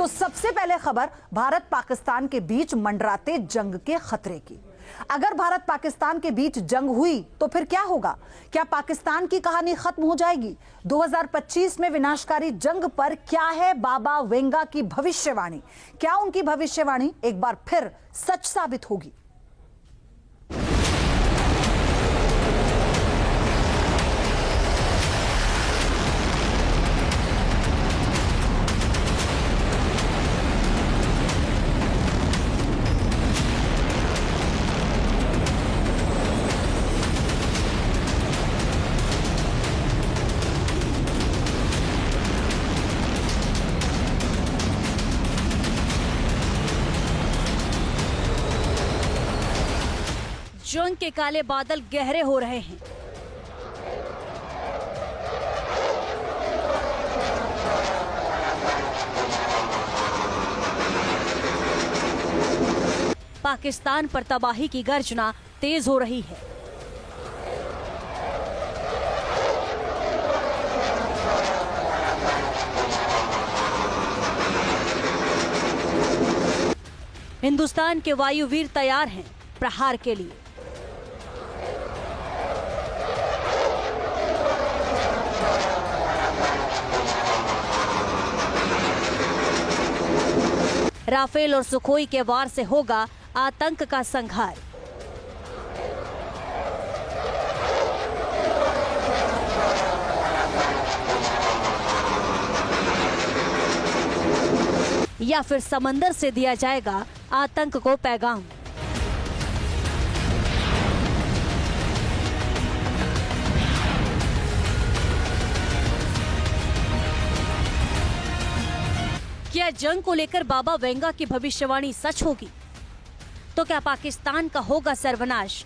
तो सबसे पहले खबर भारत पाकिस्तान के बीच मंडराते जंग के खतरे की। अगर भारत पाकिस्तान के बीच जंग हुई तो फिर क्या होगा? क्या पाकिस्तान की कहानी खत्म हो जाएगी? 2025 में विनाशकारी जंग पर क्या है बाबा वेंगा की भविष्यवाणी? क्या उनकी भविष्यवाणी एक बार फिर सच साबित होगी? जंग के काले बादल गहरे हो रहे हैं। पाकिस्तान पर तबाही की गर्जना तेज हो रही है। हिंदुस्तान के वायुवीर तैयार हैं प्रहार के लिए। राफेल और सुखोई के वार से होगा आतंक का संहार। या फिर समंदर से दिया जाएगा आतंक को पैगाम। क्या जंग को लेकर बाबा वेंगा की भविष्यवाणी सच होगी? तो क्या पाकिस्तान का होगा सर्वनाश?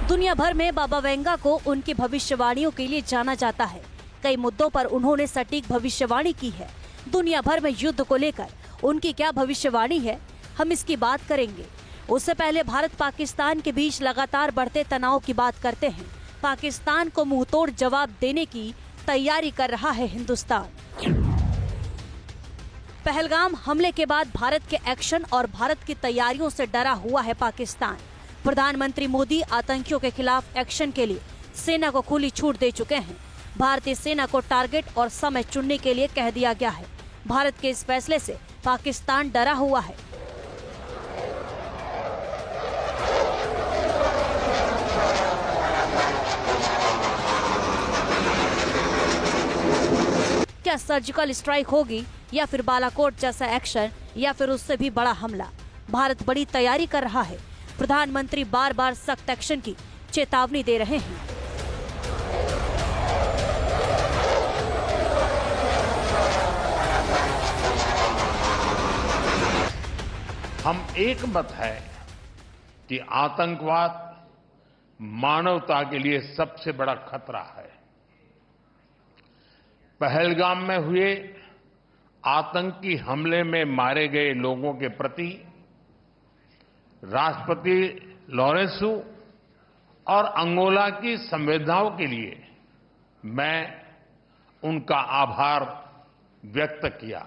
दुनिया भर में बाबा वेंगा को उनकी भविष्यवाणियों के लिए जाना जाता है। कई मुद्दों पर उन्होंने सटीक भविष्यवाणी की है। दुनिया भर में युद्ध को लेकर उनकी क्या भविष्यवाणी है, हम इसकी बात करेंगे। उससे पहले भारत पाकिस्तान के बीच लगातार बढ़ते तनाव की बात करते हैं। पाकिस्तान को मुंहतोड़ जवाब देने की तैयारी कर रहा है हिंदुस्तान। पहलगाम हमले के बाद भारत के एक्शन और भारत की तैयारियों से डरा हुआ है पाकिस्तान। प्रधानमंत्री मोदी आतंकियों के खिलाफ एक्शन के लिए सेना को खुली छूट दे चुके हैं। भारतीय सेना को टारगेट और समय चुनने के लिए कह दिया गया है। भारत के इस फैसले से पाकिस्तान डरा हुआ है। क्या सर्जिकल स्ट्राइक होगी या फिर बालाकोट जैसा एक्शन या फिर उससे भी बड़ा हमला? भारत बड़ी तैयारी कर रहा है। प्रधानमंत्री बार बार सख्त एक्शन की चेतावनी दे रहे हैं। हम एक मत है कि आतंकवाद मानवता के लिए सबसे बड़ा खतरा है। पहलगाम में हुए आतंकी हमले में मारे गए लोगों के प्रति राष्ट्रपति लॉरेंसो और अंगोला की संवेदनाओं के लिए मैं उनका आभार व्यक्त किया।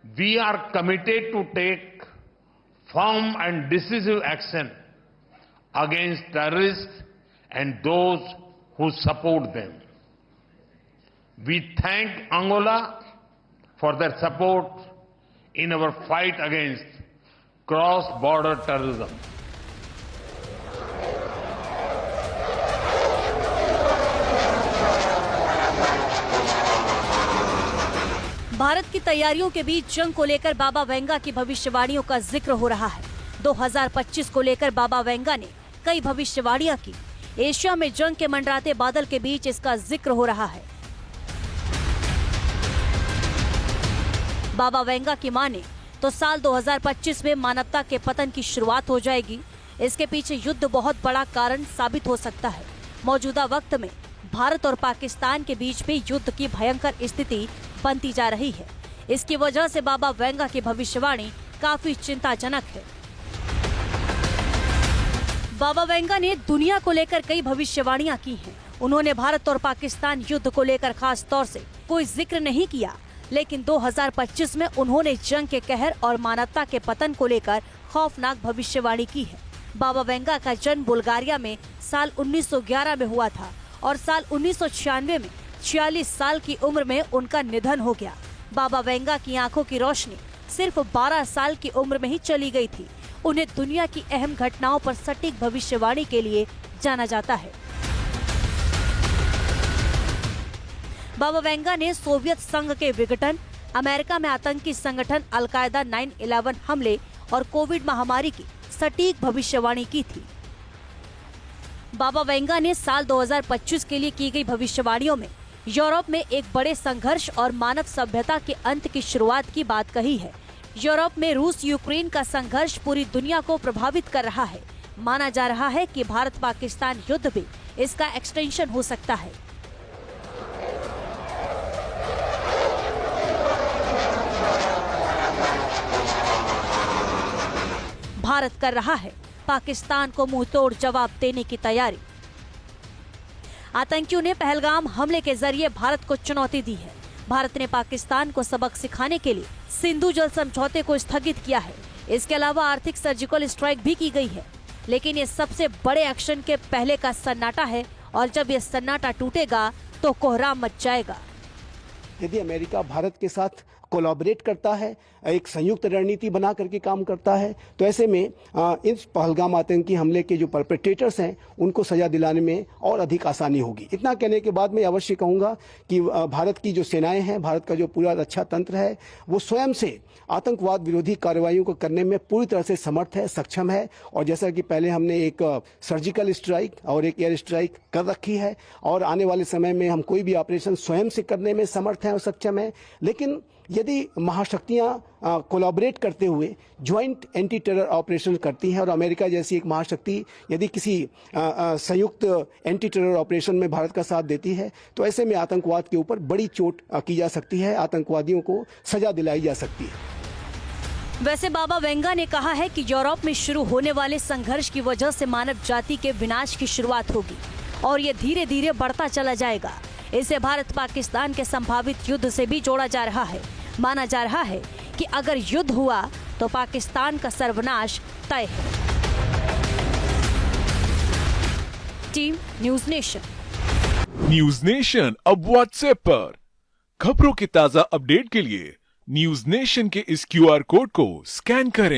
We are committed to take firm and decisive action against terrorist and those who support them. We thank Angola for their support in our fight against cross-border terrorism. Bharat की तैयारियों के बीच जंग को लेकर बाबा वेंगा की भविष्यवाणियों का जिक्र हो रहा है। 2025 को लेकर बाबा वेंगा ने कई भविष्यवाणियां की। एशिया में जंग के मंडराते बादल के बीच इसका जिक्र हो रहा है। बाबा वेंगा की माने तो साल 2025 में मानवता के पतन की शुरुआत हो जाएगी। इसके पीछे युद्ध बहुत बड़ा कारण साबित हो सकता है। मौजूदा वक्त में भारत और पाकिस्तान के बीच में युद्ध की भयंकर स्थिति बनती जा रही है। इसकी वजह से बाबा वेंगा की भविष्यवाणी काफी चिंताजनक है। बाबा वेंगा ने दुनिया को लेकर कई भविष्यवाणियां की हैं। उन्होंने भारत और पाकिस्तान युद्ध को लेकर खास तौर से कोई जिक्र नहीं किया, लेकिन 2025 में उन्होंने जंग के कहर और मानवता के पतन को लेकर खौफनाक भविष्यवाणी की है। बाबा वेंगा का जन्म बुल्गारिया में साल 1911 में हुआ था और साल 1996 में 46 साल की उम्र में उनका निधन हो गया। बाबा वेंगा की आंखों की रोशनी सिर्फ 12 साल की उम्र में ही चली गई थी। उन्हें दुनिया की अहम घटनाओं पर सटीक भविष्यवाणी के लिए जाना जाता है। बाबा वेंगा ने सोवियत संघ के विघटन, अमेरिका में आतंकी संगठन अल-कायदा 9/11 हमले और कोविड महामारी की सटीक भविष्यवाणी की थी। बाबा वेंगा ने साल 2025 के लिए की गई भविष्यवाणियों में यूरोप में एक बड़े संघर्ष और मानव सभ्यता के अंत की शुरुआत की बात कही है। यूरोप में रूस यूक्रेन का संघर्ष पूरी दुनिया को प्रभावित कर रहा है। माना जा रहा है कि भारत पाकिस्तान युद्ध भी इसका एक्सटेंशन हो सकता है। भारत कर रहा है पाकिस्तान को मुंहतोड़ जवाब देने की तैयारी। आतंकियों ने पहलगाम हमले के जरिए भारत को चुनौती दी है। भारत ने पाकिस्तान को सबक सिखाने के लिए सिंधु जल समझौते को स्थगित किया है। इसके अलावा आर्थिक सर्जिकल स्ट्राइक भी की गई है। लेकिन ये सबसे बड़े एक्शन के पहले का सन्नाटा है और जब ये सन्नाटा टूटेगा तो कोहराम मच जाएगा। यदि अमेरिका भारत के साथ कोलैबोरेट करता है, एक संयुक्त रणनीति बना करके काम करता है, तो ऐसे में इस पहलगाम आतंकी हमले के जो परपेट्रेटर्स हैं उनको सजा दिलाने में और अधिक आसानी होगी। इतना कहने के बाद मैं अवश्य कहूँगा कि भारत की जो सेनाएं हैं, भारत का जो पूरा रक्षा तंत्र है, वो स्वयं से आतंकवाद विरोधी कार्रवाइयों को करने में पूरी तरह से समर्थ है, सक्षम है। और जैसा कि पहले हमने एक सर्जिकल स्ट्राइक और एक एयर स्ट्राइक कर रखी है और आने वाले समय में हम कोई भी ऑपरेशन स्वयं से करने में समर्थ हैं और सक्षम है। लेकिन यदि महाशक्तियां कोलैबोरेट करते हुए ज्वाइंट एंटी टेरर ऑपरेशन करती हैं और अमेरिका जैसी एक महाशक्ति यदि किसी संयुक्त एंटी टेरर ऑपरेशन में भारत का साथ देती है, तो ऐसे में आतंकवाद के ऊपर बड़ी चोट की जा सकती है, आतंकवादियों को सजा दिलाई जा सकती है। वैसे बाबा वेंगा ने कहा है कि यूरोप में शुरू होने वाले संघर्ष की वजह से मानव जाति के विनाश की शुरुआत होगी और ये धीरे धीरे बढ़ता चला जाएगा। इसे भारत पाकिस्तान के संभावित युद्ध से भी जोड़ा जा रहा है। माना जा रहा है कि अगर युद्ध हुआ तो पाकिस्तान का सर्वनाश तय है। Team news nation. News nation अब व्हाट्सएप पर खबरों के ताजा अपडेट के लिए न्यूज़ नेशन के इस QR कोड को स्कैन करें।